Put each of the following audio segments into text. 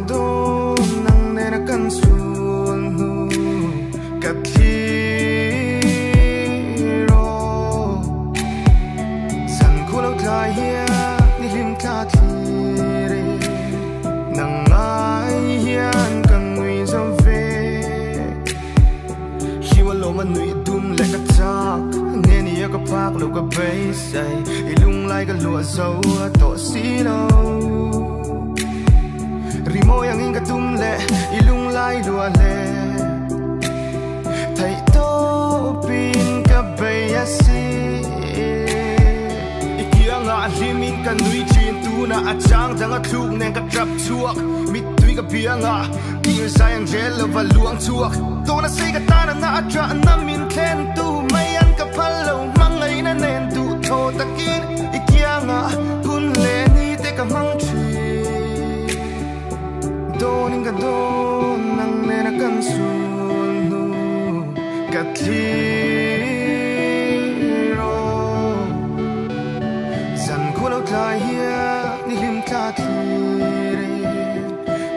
do nang nena kan sulhnu kathiro san khulo tlai hia ni lim tla thire nang ai hian kan ngui zom ve hiwalo man nui dum le ka chak ne ni ka pak lo ka bay sai ilung lai ka lo zo to si lo rimo yang inga tum le ilung lai lua le thai to pin ka bay asi ikia nga limin ka nui chin tu na achang dang a thuk nen ka trap chuak mit tui ka bia nga kir sayang gel lo valuang chuak to na sei ka ta na atra na min khen tu mai an ka phalo mangai na nen tu tho takin ikia nga kun le ni te ka mang doning ka don nang nena kan sulhnu kathiro san khulo tlai hia ni lim tla thire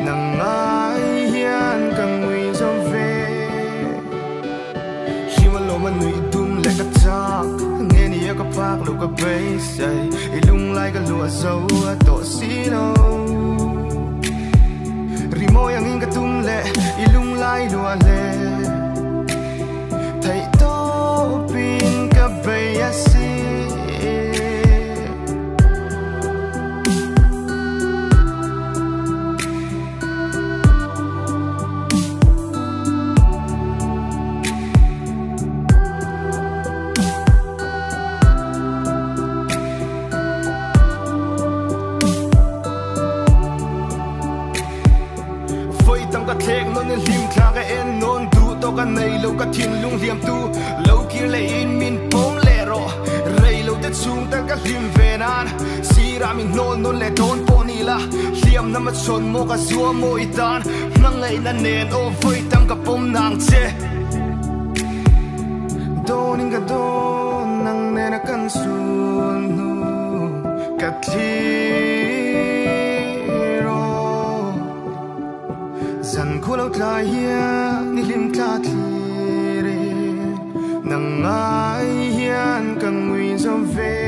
nang ai hian kan ngui zom ve hiwalo man nui dum le ka chak nge ni ka pak lo ka bay sai ilung lai ka lo zo to si lo rimo yang inga tum le ilung lai lua le thai to pin ka bay asi ka thek non lim thla ka en non du to ka nei lo ka thin lung liam tu lo kir le in min pom le ro rei lo te chung ta ka lim ve nan si ra min non non le don poni la liam na ma chon mo ka zuam mo itan mangai na nen o voi tam ka pom nang che doning ka don nang nena kan sulhnu kathiro san khulo tlai hia ni lim tla thire nang ai hian kan ngui zom ve